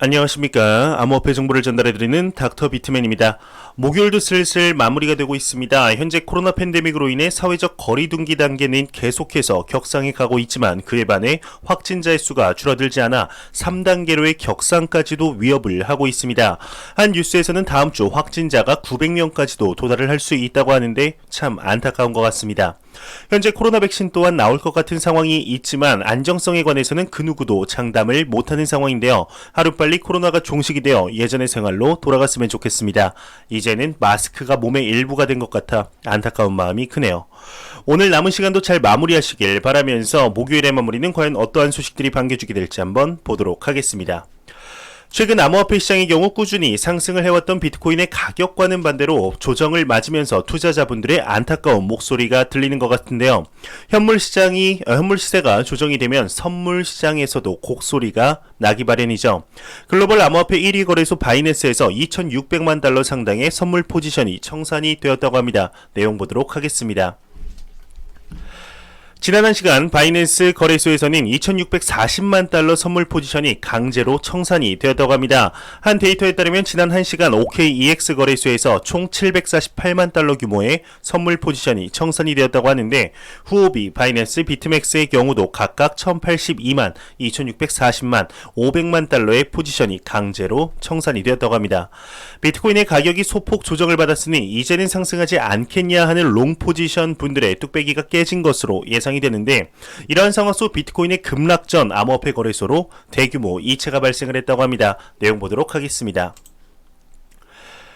안녕하십니까. 암호화폐 정보를 전달해드리는 닥터 비트맨입니다. 목요일도 슬슬 마무리가 되고 있습니다. 현재 코로나 팬데믹으로 인해 사회적 거리두기 단계는 계속해서 격상해 가고 있지만 그에 반해 확진자의 수가 줄어들지 않아 3단계로의 격상까지도 위협을 하고 있습니다. 한 뉴스에서는 다음 주 확진자가 900명까지도 도달을 할 수 있다고 하는데 참 안타까운 것 같습니다. 현재 코로나 백신 또한 나올 것 같은 상황이 있지만 안정성에 관해서는 그 누구도 장담을 못하는 상황인데요. 하루빨리 코로나가 종식이 되어 예전의 생활로 돌아갔으면 좋겠습니다. 이제는 마스크가 몸의 일부가 된 것 같아 안타까운 마음이 크네요. 오늘 남은 시간도 잘 마무리하시길 바라면서 목요일의 마무리는 과연 어떠한 소식들이 반겨주게 될지 한번 보도록 하겠습니다. 최근 암호화폐 시장의 경우 꾸준히 상승을 해왔던 비트코인의 가격과는 반대로 조정을 맞으면서 투자자분들의 안타까운 목소리가 들리는 것 같은데요. 현물 시세가 조정이 되면 선물 시장에서도 곡소리가 나기 마련이죠. 글로벌 암호화폐 1위 거래소 바이낸스에서 2,600만 달러 상당의 선물 포지션이 청산이 되었다고 합니다. 내용 보도록 하겠습니다. 지난 한 시간 바이낸스 거래소에서는 2,640만 달러 선물 포지션이 강제로 청산이 되었다고 합니다. 한 데이터에 따르면 지난 한 시간 OKEX 거래소에서 총 748만 달러 규모의 선물 포지션이 청산이 되었다고 하는데 후오비, 바이낸스, 비트맥스의 경우도 각각 1,082만, 2,640만, 500만 달러의 포지션이 강제로 청산이 되었다고 합니다. 비트코인의 가격이 소폭 조정을 받았으니 이제는 상승하지 않겠냐 하는 롱 포지션 분들의 뚝배기가 깨진 것으로 예상이 되는데 이러한 상황 속 비트코인의 급락 전 암호화폐 거래소로 대규모 이체가 발생을 했다고 합니다. 내용 보도록 하겠습니다.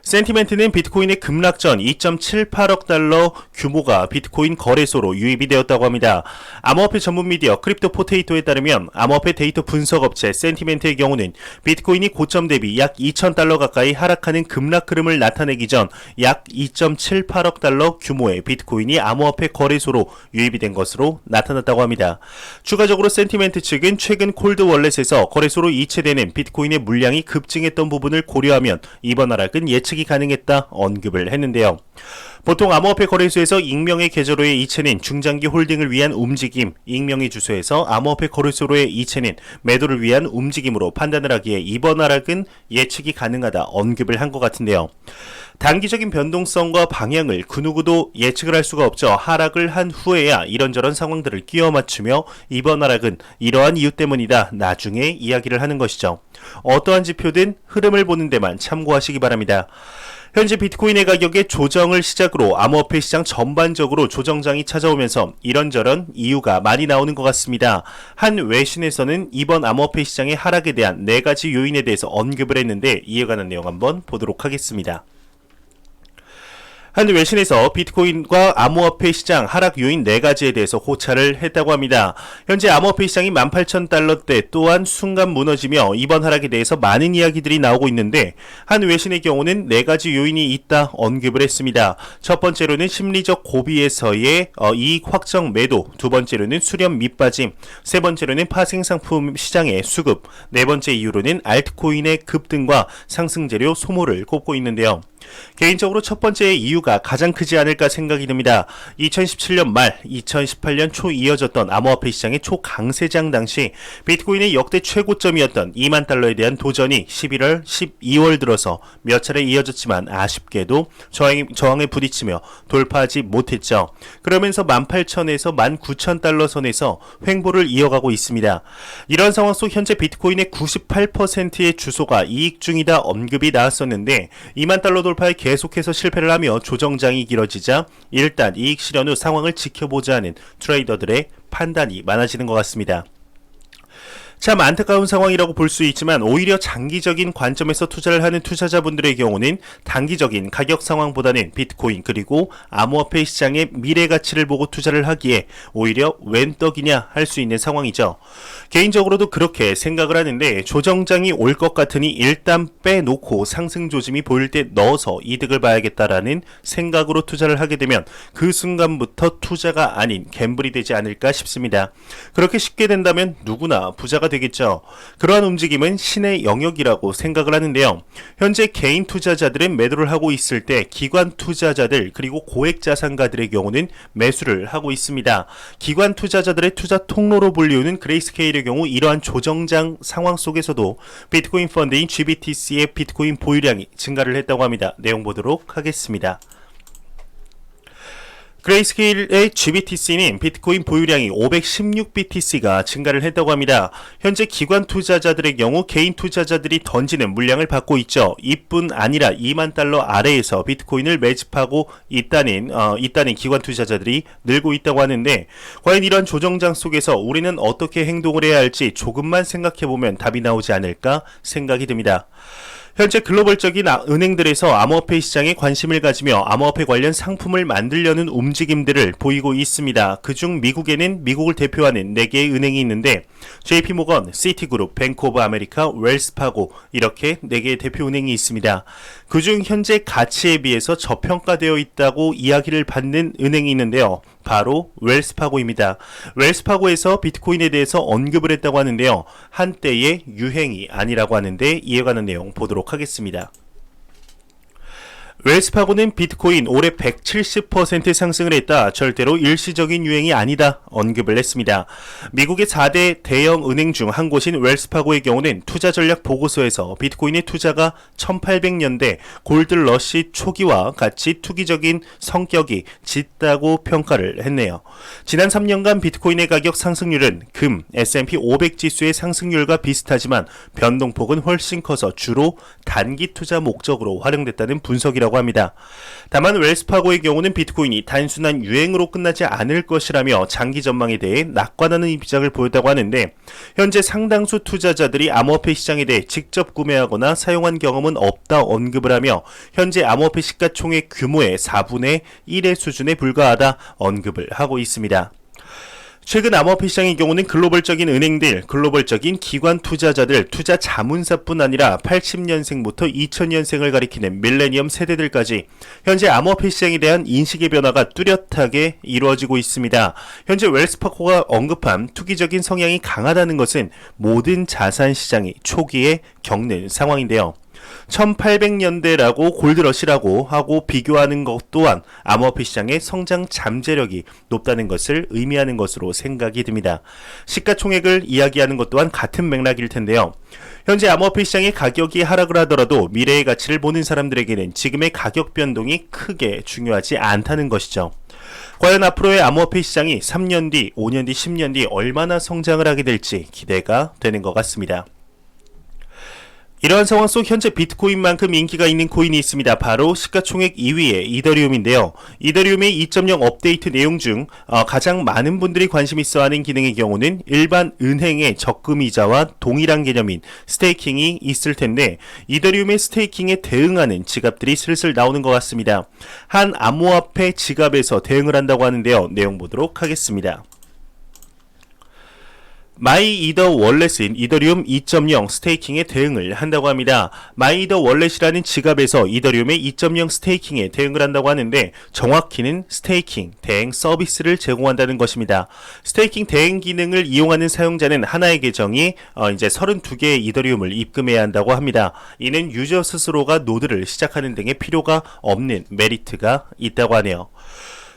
센티멘트는 비트코인의 급락 전 2.78억 달러 규모가 비트코인 거래소로 유입이 되었다고 합니다. 암호화폐 전문 미디어 크립토 포테이토에 따르면 암호화폐 데이터 분석 업체 센티멘트의 경우는 비트코인이 고점 대비 약 2,000달러 가까이 하락하는 급락 흐름을 나타내기 전 약 2.78억 달러 규모의 비트코인이 암호화폐 거래소로 유입이 된 것으로 나타났다고 합니다. 추가적으로 센티멘트 측은 최근 콜드 월렛에서 거래소로 이체되는 비트코인의 물량이 급증했던 부분을 고려하면 이번 하락은 예측이 가능했다 언급을 했는데요. 보통 암호화폐 거래소에서 익명의 계좌로의 이체는 중장기 홀딩을 위한 움직임, 익명의 주소에서 암호화폐 거래소로의 이체는 매도를 위한 움직임으로 판단을 하기에 이번 하락은 예측이 가능하다 언급을 한 것 같은데요. 단기적인 변동성과 방향을 그 누구도 예측을 할 수가 없죠. 하락을 한 후에야 이런저런 상황들을 끼워 맞추며 이번 하락은 이러한 이유 때문이다 나중에 이야기를 하는 것이죠. 어떠한 지표든 흐름을 보는 데만 참고하시기 바랍니다. 현재 비트코인의 가격의 조정을 시작으로 암호화폐 시장 전반적으로 조정장이 찾아오면서 이런저런 이유가 많이 나오는 것 같습니다. 한 외신에서는 이번 암호화폐 시장의 하락에 대한 4가지 요인에 대해서 언급을 했는데 이에 관한 내용 한번 보도록 하겠습니다. 한 외신에서 비트코인과 암호화폐 시장 하락 요인 4가지에 대해서 고찰을 했다고 합니다. 현재 암호화폐 시장이 18,000달러대 또한 순간 무너지며 이번 하락에 대해서 많은 이야기들이 나오고 있는데 한 외신의 경우는 4가지 요인이 있다 언급을 했습니다. 첫 번째로는 심리적 고비에서의 이익 확정 매도, 두 번째로는 수렴 밑빠짐, 세 번째로는 파생상품 시장의 수급, 네 번째 이유로는 알트코인의 급등과 상승재료 소모를 꼽고 있는데요. 개인적으로 첫 번째 이유가 가장 크지 않을까 생각이 듭니다. 2017년 말, 2018년 초 이어졌던 암호화폐 시장의 초강세장 당시 비트코인의 역대 최고점이었던 2만 달러에 대한 도전이 11월, 12월 들어서 몇 차례 이어졌지만 아쉽게도 저항에 부딪히며 돌파하지 못했죠. 그러면서 18,000에서 19,000달러 선에서 횡보를 이어가고 있습니다. 이런 상황 속 현재 비트코인의 98%의 주소가 이익 중이다 언급이 나왔었는데 2만 달러 돌파에 계속해서 실패를 하며 조정장이 길어지자 일단 이익 실현 후 상황을 지켜보자 하는 트레이더들의 판단이 많아지는 것 같습니다. 참 안타까운 상황이라고 볼 수 있지만 오히려 장기적인 관점에서 투자를 하는 투자자분들의 경우는 단기적인 가격 상황보다는 비트코인 그리고 암호화폐 시장의 미래 가치를 보고 투자를 하기에 오히려 웬 떡이냐 할 수 있는 상황이죠. 개인적으로도 그렇게 생각을 하는데 조정장이 올 것 같으니 일단 빼놓고 상승 조짐이 보일 때 넣어서 이득을 봐야겠다라는 생각으로 투자를 하게 되면 그 순간부터 투자가 아닌 갬블이 되지 않을까 싶습니다. 그렇게 쉽게 된다면 누구나 부자가 투자가 되겠죠. 그러한 움직임은 신의 영역이라고 생각을 하는데요. 현재 개인 투자자들은 매도를 하고 있을 때 기관 투자자들 그리고 고액 자산가들의 경우는 매수를 하고 있습니다. 기관 투자자들의 투자 통로로 불리우는 그레이스케일의 경우 이러한 조정장 상황 속에서도 비트코인 펀드인 GBTC의 비트코인 보유량이 증가를 했다고 합니다. 내용 보도록 하겠습니다. 그레이스케일의 GBTC는 비트코인 보유량이 516BTC가 증가를 했다고 합니다. 현재 기관 투자자들의 경우 개인 투자자들이 던지는 물량을 받고 있죠. 이뿐 아니라 2만 달러 아래에서 비트코인을 매집하고 있다는 기관 투자자들이 늘고 있다고 하는데 과연 이런 조정장 속에서 우리는 어떻게 행동을 해야 할지 조금만 생각해보면 답이 나오지 않을까 생각이 듭니다. 현재 글로벌적인 은행들에서 암호화폐 시장에 관심을 가지며 암호화폐 관련 상품을 만들려는 움직임들을 보이고 있습니다. 그중 미국에는 미국을 대표하는 4개의 은행이 있는데 JP모건, 시티그룹, 뱅크 오브 아메리카, 웰스파고 이렇게 4개의 대표 은행이 있습니다. 그중 현재 가치에 비해서 저평가되어 있다고 이야기를 받는 은행이 있는데요. 바로 웰스파고입니다. 웰스파고에서 비트코인에 대해서 언급을 했다고 하는데요. 한때의 유행이 아니라고 하는데 이에 관한 내용 보도록 하겠습니다. 웰스파고는 비트코인 올해 170% 상승을 했다. 절대로 일시적인 유행이 아니다. 언급을 했습니다. 미국의 4대 대형 은행 중 한 곳인 웰스파고의 경우는 투자 전략 보고서에서 비트코인의 투자가 1800년대 골드러시 초기와 같이 투기적인 성격이 짙다고 평가를 했네요. 지난 3년간 비트코인의 가격 상승률은 금, S&P 500 지수의 상승률과 비슷하지만 변동폭은 훨씬 커서 주로 단기 투자 목적으로 활용됐다는 분석이라고 합니다. 다만 웰스파고의 경우는 비트코인이 단순한 유행으로 끝나지 않을 것이라며 장기 전망에 대해 낙관하는 입장을 보였다고 하는데 현재 상당수 투자자들이 암호화폐 시장에 대해 직접 구매하거나 사용한 경험은 없다 언급을 하며 현재 암호화폐 시가총액 규모의 4분의 1의 수준에 불과하다 언급을 하고 있습니다. 최근 암호화폐 시장의 경우는 글로벌적인 은행들, 글로벌적인 기관 투자자들, 투자 자문사뿐 아니라 80년생부터 2000년생을 가리키는 밀레니엄 세대들까지 현재 암호화폐 시장에 대한 인식의 변화가 뚜렷하게 이루어지고 있습니다. 현재 웰스파고가 언급한 투기적인 성향이 강하다는 것은 모든 자산 시장이 초기에 겪는 상황인데요. 1800년대라고 골드러시라고 하고 비교하는 것 또한 암호화폐 시장의 성장 잠재력이 높다는 것을 의미하는 것으로 생각이 듭니다. 시가총액을 이야기하는 것 또한 같은 맥락일 텐데요. 현재 암호화폐 시장의 가격이 하락을 하더라도 미래의 가치를 보는 사람들에게는 지금의 가격 변동이 크게 중요하지 않다는 것이죠. 과연 앞으로의 암호화폐 시장이 3년 뒤, 5년 뒤, 10년 뒤 얼마나 성장을 하게 될지 기대가 되는 것 같습니다. 이러한 상황 속 현재 비트코인만큼 인기가 있는 코인이 있습니다. 바로 시가총액 2위의 이더리움인데요. 이더리움의 2.0 업데이트 내용 중 가장 많은 분들이 관심 있어 하는 기능의 경우는 일반 은행의 적금이자와 동일한 개념인 스테이킹이 있을 텐데 이더리움의 스테이킹에 대응하는 지갑들이 슬슬 나오는 것 같습니다. 한 암호화폐 지갑에서 대응을 한다고 하는데요. 내용 보도록 하겠습니다. 마이이더 월렛인 이더리움 2.0 스테이킹에 대응을 한다고 합니다. 마이이더 월렛이라는 지갑에서 이더리움의 2.0 스테이킹에 대응을 한다고 하는데 정확히는 스테이킹 대행 서비스를 제공한다는 것입니다. 스테이킹 대행 기능을 이용하는 사용자는 하나의 계정이 이제 32개의 이더리움을 입금해야 한다고 합니다. 이는 유저 스스로가 노드를 시작하는 등의 필요가 없는 메리트가 있다고 하네요.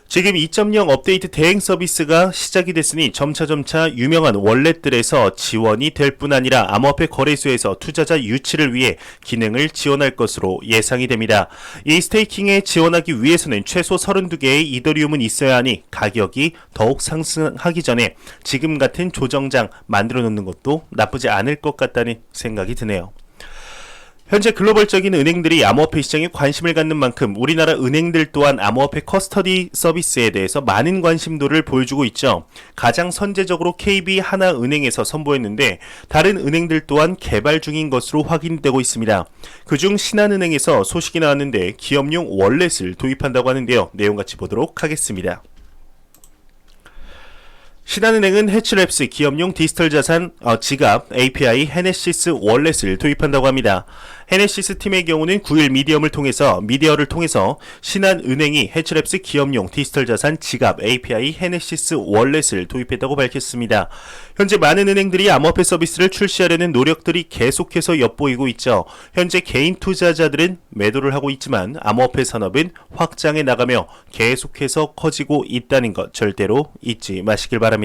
지금 2.0 업데이트 대행 서비스가 시작이 됐으니 점차 유명한 월렛들에서 지원이 될 뿐 아니라 암호화폐 거래소에서 투자자 유치를 위해 기능을 지원할 것으로 예상이 됩니다. 이 스테이킹에 지원하기 위해서는 최소 32개의 이더리움은 있어야 하니 가격이 더욱 상승하기 전에 지금 같은 조정장 만들어 놓는 것도 나쁘지 않을 것 같다는 생각이 드네요. 현재 글로벌적인 은행들이 암호화폐 시장에 관심을 갖는 만큼 우리나라 은행들 또한 암호화폐 커스터디 서비스에 대해서 많은 관심도를 보여주고 있죠. 가장 선제적으로 KB 하나은행에서 선보였는데 다른 은행들 또한 개발 중인 것으로 확인되고 있습니다. 그중 신한은행에서 소식이 나왔는데 기업용 월렛을 도입한다고 하는데요. 내용 같이 보도록 하겠습니다. 신한은행은 해치랩스 기업용 디지털 자산 지갑 API 헤네시스 월렛을 도입한다고 합니다. 헤네시스 팀의 경우는 9일 미디어를 통해서 신한은행이 해치랩스 기업용 디지털 자산 지갑 API 헤네시스 월렛을 도입했다고 밝혔습니다. 현재 많은 은행들이 암호화폐 서비스를 출시하려는 노력들이 계속해서 엿보이고 있죠. 현재 개인 투자자들은 매도를 하고 있지만 암호화폐 산업은 확장해 나가며 계속해서 커지고 있다는 것 절대로 잊지 마시길 바랍니다.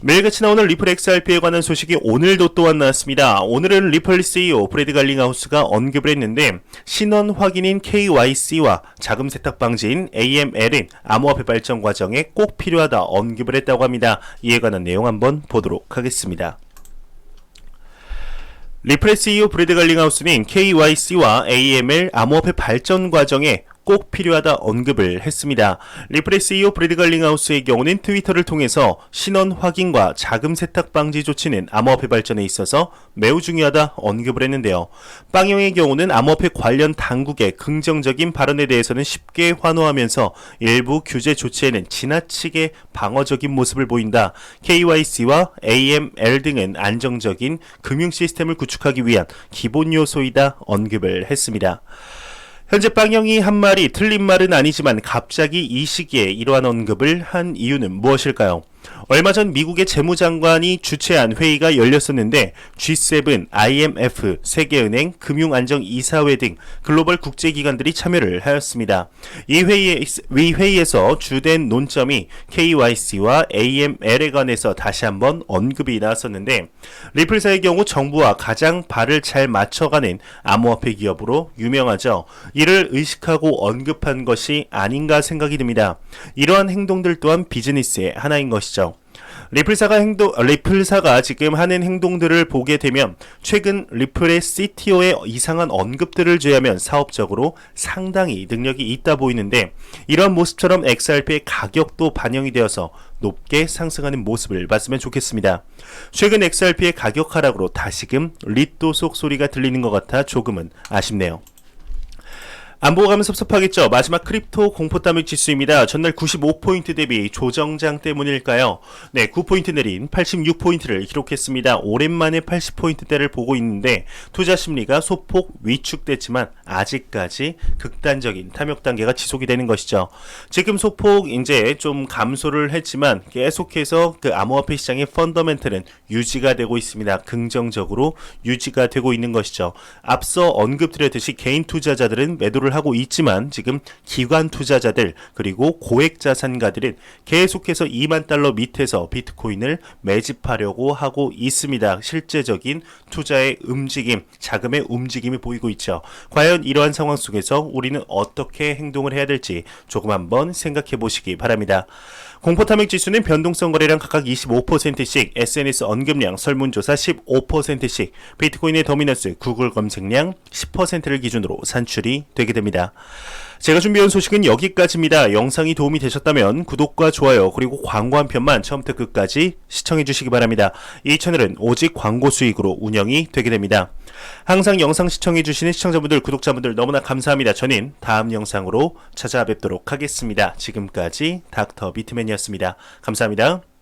매일같이 나오는 리플 XRP에 관한 소식이 오늘도 또한 나왔습니다. 오늘은 리플 CEO 브래드 갈링하우스가 언급을 했는데 신원 확인인 KYC와 자금 세탁 방지인 AML은 암호화폐 발전 과정에 꼭 필요하다 언급을 했다고 합니다. 이에 관한 내용 한번 보도록 하겠습니다. 리플의 CEO 브래드 갈링하우스는 KYC와 AML 암호화폐 발전 과정에 꼭 필요하다 언급을 했습니다. 리플의 CEO 브래드 갈링하우스의 경우는 트위터를 통해서 신원 확인과 자금 세탁 방지 조치는 암호화폐 발전에 있어서 매우 중요하다 언급을 했는데요. 빵영의 경우는 암호화폐 관련 당국의 긍정적인 발언에 대해서는 쉽게 환호하면서 일부 규제 조치에는 지나치게 방어적인 모습을 보인다. KYC와 AML 등은 안정적인 금융 시스템을 구축하기 위한 기본 요소이다 언급을 했습니다. 현재 빵영이 한 말이 틀린 말은 아니지만 갑자기 이 시기에 이러한 언급을 한 이유는 무엇일까요? 얼마 전 미국의 재무장관이 주최한 회의가 열렸었는데 G7, IMF, 세계은행, 금융안정이사회 등 글로벌 국제기관들이 참여를 하였습니다. 이 회의에서 주된 논점이 KYC와 AML에 관해서 다시 한번 언급이 나왔었는데 리플사의 경우 정부와 가장 발을 잘 맞춰가는 암호화폐 기업으로 유명하죠. 이를 의식하고 언급한 것이 아닌가 생각이 듭니다. 이러한 행동들 또한 비즈니스의 하나인 것이죠. 리플사가 지금 하는 행동들을 보게 되면 최근 리플의 CTO의 이상한 언급들을 제외하면 사업적으로 상당히 능력이 있다 보이는데 이런 모습처럼 XRP의 가격도 반영이 되어서 높게 상승하는 모습을 봤으면 좋겠습니다. 최근 XRP의 가격 하락으로 다시금 리또 속소리가 들리는 것 같아 조금은 아쉽네요. 안 보고 가면 섭섭하겠죠. 마지막 크립토 공포담을 지수입니다. 전날 95포인트 대비 조정장 때문일까요? 네, 9포인트 내린 86포인트를 기록했습니다. 오랜만에 80포인트대를 보고 있는데 투자 심리가 소폭 위축됐지만 아직까지 극단적인 탐욕 단계가 지속이 되는 것이죠. 지금 소폭 이제 좀 감소를 했지만 계속해서 그 암호화폐 시장의 펀더멘털은 유지가 되고 있습니다. 긍정적으로 유지가 되고 있는 것이죠. 앞서 언급드렸듯이 개인 투자자들은 매도를 하고 있지만 지금 기관 투자자들 그리고 고액 자산가들은 계속해서 2만 달러 밑에서 비트코인을 매집하려고 하고 있습니다. 실제적인 투자의 움직임, 자금의 움직임이 보이고 있죠. 과연 이러한 상황 속에서 우리는 어떻게 행동을 해야 될지 조금 한번 생각해 보시기 바랍니다. 공포탐욕 지수는 변동성 거래량 각각 25%씩, SNS 언급량, 설문조사 15%씩, 비트코인의 더미너스, 구글 검색량 10%를 기준으로 산출이 되게 됩니다. 제가 준비한 소식은 여기까지입니다. 영상이 도움이 되셨다면 구독과 좋아요 그리고 광고 한 편만 처음부터 끝까지 시청해 주시기 바랍니다. 이 채널은 오직 광고 수익으로 운영이 되게 됩니다. 항상 영상 시청해 주시는 시청자분들, 구독자분들 너무나 감사합니다. 저는 다음 영상으로 찾아뵙도록 하겠습니다. 지금까지 닥터 비트맨이었습니다. 감사합니다.